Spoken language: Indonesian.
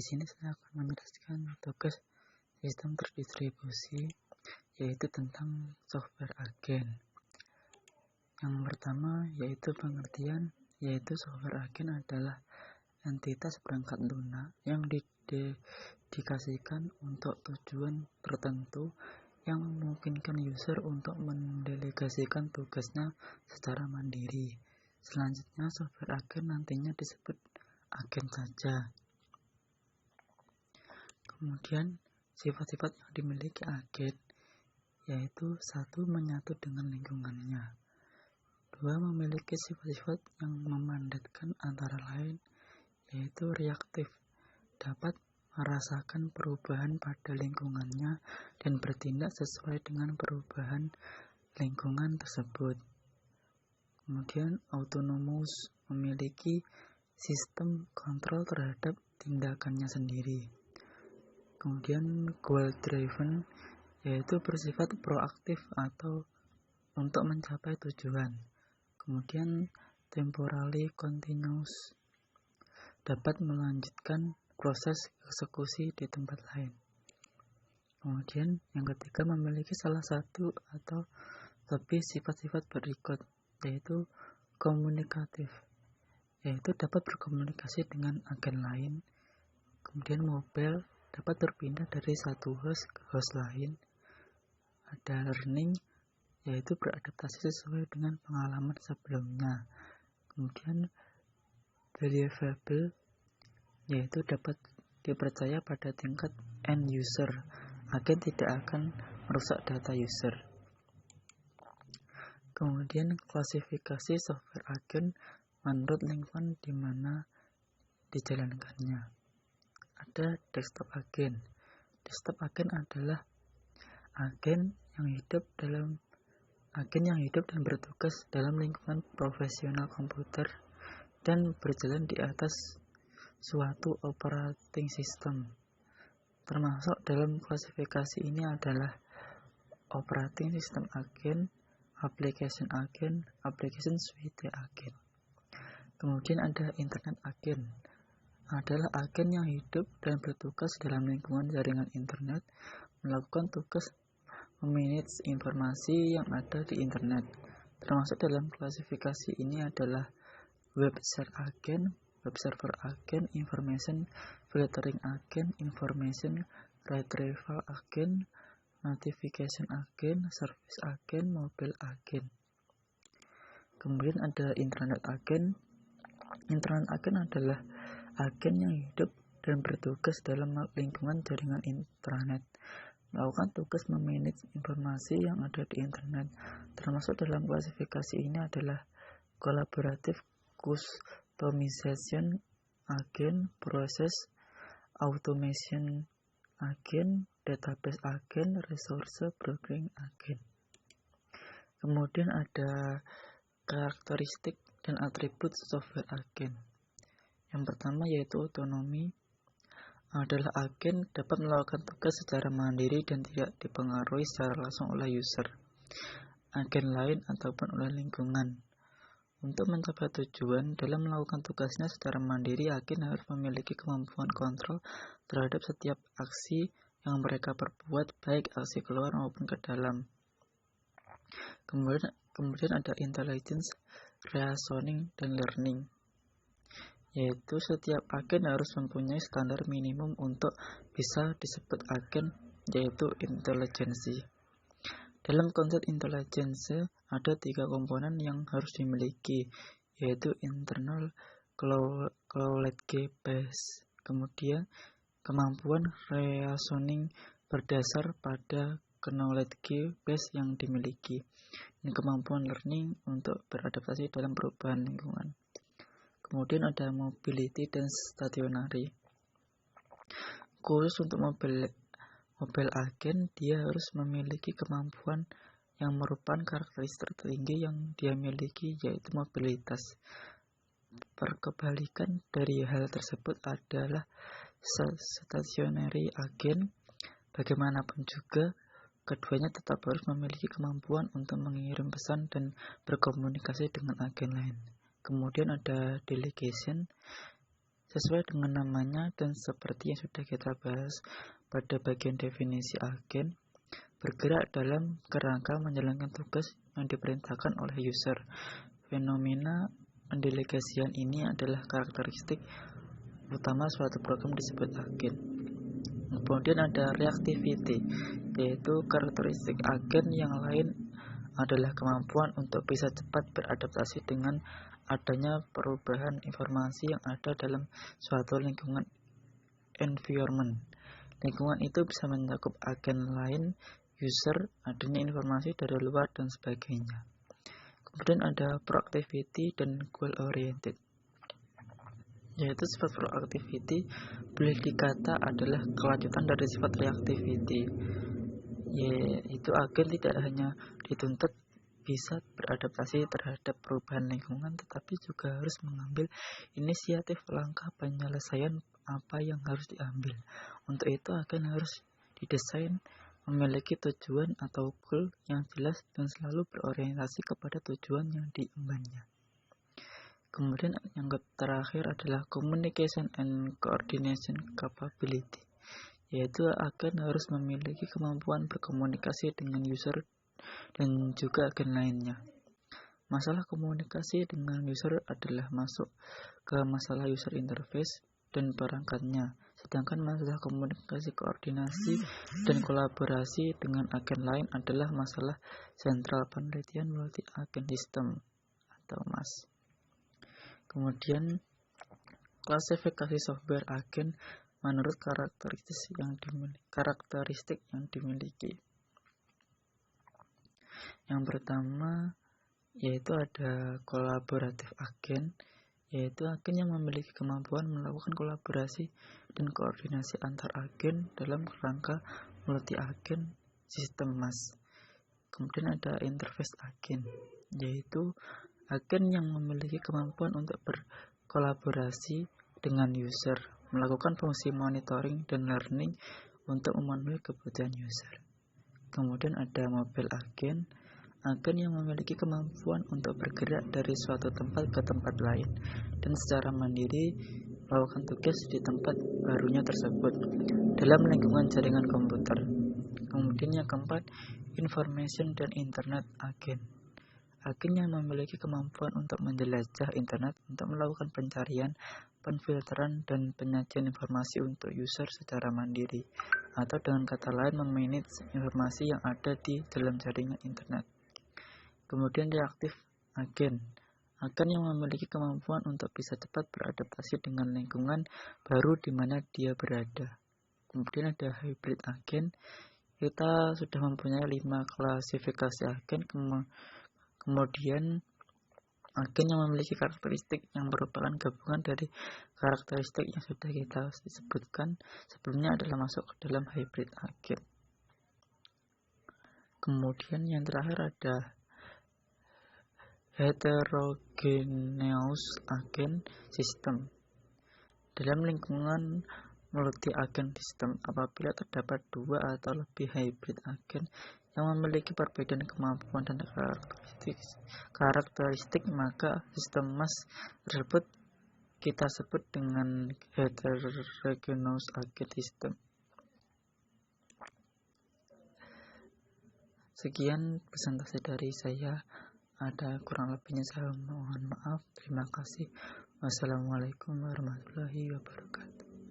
sini saya akan menjelaskan tugas sistem terdistribusi, yaitu tentang software agen. Yang pertama yaitu pengertian, yaitu software agen adalah entitas perangkat lunak yang didedikasikan untuk tujuan tertentu yang memungkinkan user untuk mendelegasikan tugasnya secara mandiri. Selanjutnya, software agen nantinya disebut agen saja. Kemudian, sifat-sifat yang dimiliki agen yaitu 1. Menyatu dengan lingkungannya. 2. Memiliki sifat-sifat yang memandatkan antara lain yaitu reaktif, dapat merasakan perubahan pada lingkungannya dan bertindak sesuai dengan perubahan lingkungan tersebut. Kemudian autonomous, memiliki sistem kontrol terhadap tindakannya sendiri. Kemudian goal driven, yaitu bersifat proaktif atau untuk mencapai tujuan. Kemudian temporally continuous, dapat melanjutkan proses eksekusi di tempat lain. Kemudian yang ketiga, memiliki salah satu atau lebih sifat-sifat berikut, yaitu komunikatif, yaitu dapat berkomunikasi dengan agen lain. Kemudian mobile, dapat berpindah dari satu host ke host lain. Ada learning, yaitu beradaptasi sesuai dengan pengalaman sebelumnya. Kemudian believable, yaitu dapat dipercaya pada tingkat end user. Agen tidak akan merusak data user. Kemudian klasifikasi software agen menurut lingkungan di mana dijalankannya. Ada desktop agen. Desktop agen adalah agen yang hidup dan bertugas dalam lingkungan profesional komputer dan berjalan di atas suatu operating system. Termasuk dalam klasifikasi ini adalah operating system agen, application agen, application suite agen. Kemudian ada internet agen, adalah agen yang hidup dan bertugas dalam lingkungan jaringan internet, melakukan tugas memanage informasi yang ada di internet. Termasuk dalam klasifikasi ini adalah web server agen, information filtering agen, information retrieval agen, notification agen, service agen, mobile agen. Kemudian ada internet agen. Internet agen adalah agen yang hidup dan bertugas dalam lingkungan jaringan internet, melakukan tugas memanage informasi yang ada di internet. Termasuk dalam klasifikasi ini adalah collaborative customization agen, process automation agen, database agen, resource brokering agen. Kemudian ada karakteristik dan atribut software agen. Yang pertama yaitu otonomi, adalah agen dapat melakukan tugas secara mandiri dan tidak dipengaruhi secara langsung oleh user, agen lain ataupun oleh lingkungan. Untuk mencapai tujuan dalam melakukan tugasnya secara mandiri, agen harus memiliki kemampuan kontrol terhadap setiap aksi yang mereka perbuat, baik aksi keluar maupun ke dalam. Kemudian ada intelligence, reasoning, dan learning, yaitu setiap agen harus mempunyai standar minimum untuk bisa disebut agen, yaitu intelijensi. Dalam konsep intelijensi ada 3 komponen yang harus dimiliki, yaitu internal knowledge base, kemudian kemampuan reasoning berdasar pada knowledge base yang dimiliki, dan kemampuan learning untuk beradaptasi dalam perubahan lingkungan. Kemudian ada mobility dan stationary. Khusus untuk mobile agen, dia harus memiliki kemampuan yang merupakan karakteristik tertinggi yang dia miliki, yaitu mobilitas. Perkebalikan dari hal tersebut adalah stationary agen. Bagaimanapun juga, keduanya tetap harus memiliki kemampuan untuk mengirim pesan dan berkomunikasi dengan agen lain. Kemudian ada delegation, Sesuai dengan namanya dan seperti yang sudah kita bahas pada bagian definisi agen, bergerak dalam kerangka menjalankan tugas yang diperintahkan oleh user. Fenomena pendelegasian ini adalah karakteristik utama suatu program disebut agen. Kemudian ada reactivity, yaitu karakteristik agen yang lain adalah kemampuan untuk bisa cepat beradaptasi dengan adanya perubahan informasi yang ada dalam suatu lingkungan environment. Lingkungan itu bisa mencakup agen lain, user, adanya informasi dari luar, dan sebagainya. Kemudian ada proactivity dan goal oriented, yaitu sifat proactivity boleh dikata adalah kelanjutan dari sifat reactivity, yaitu agen tidak hanya dituntut bisa beradaptasi terhadap perubahan lingkungan, tetapi juga harus mengambil inisiatif langkah penyelesaian apa yang harus diambil. Untuk itu agen harus didesain memiliki tujuan atau goal yang jelas dan selalu berorientasi kepada tujuan yang diembannya. Kemudian yang terakhir adalah communication and coordination capability, yaitu agen harus memiliki kemampuan berkomunikasi dengan user dan juga agen lainnya. Masalah komunikasi dengan user adalah masuk ke masalah user interface dan perangkatnya, sedangkan masalah komunikasi, koordinasi, dan kolaborasi dengan agen lain adalah masalah sentral penelitian multi agen system atau MAS. Kemudian klasifikasi software agen menurut karakteristik yang dimiliki. Yang pertama yaitu ada kolaboratif agen, yaitu agen yang memiliki kemampuan melakukan kolaborasi dan koordinasi antar agen dalam kerangka multi-agen sistem MAS. Kemudian ada interface agen, yaitu agen yang memiliki kemampuan untuk berkolaborasi dengan user, melakukan fungsi monitoring dan learning untuk memenuhi kebutuhan user. Kemudian ada mobile agen yang memiliki kemampuan untuk bergerak dari suatu tempat ke tempat lain dan secara mandiri melakukan tugas di tempat barunya tersebut dalam lingkungan jaringan komputer. Kemudian yang keempat, information dan internet agen yang memiliki kemampuan untuk menjelajah internet untuk melakukan pencarian, penfilteran, dan penyajian informasi untuk user secara mandiri, atau dengan kata lain memanage informasi yang ada di dalam jaringan internet. Kemudian reaktif agen yang memiliki kemampuan untuk bisa cepat beradaptasi dengan lingkungan baru di mana dia berada. Kemudian ada hybrid agen. Kita sudah mempunyai 5 klasifikasi agen. Kemudian agen yang memiliki karakteristik yang merupakan gabungan dari karakteristik yang sudah kita sebutkan sebelumnya adalah masuk ke dalam hybrid agen. Kemudian yang terakhir ada heterogeneous agen system. Dalam lingkungan multi-agen sistem, apabila terdapat 2 atau lebih hybrid agen yang memiliki perbedaan kemampuan dan karakteristik, maka sistem MAS tersebut kita sebut dengan heterogeneous agen system. Sekian presentasi dari saya. Ada kurang lebihnya saya mohon maaf. Terima kasih. Wassalamualaikum warahmatullahi wabarakatuh.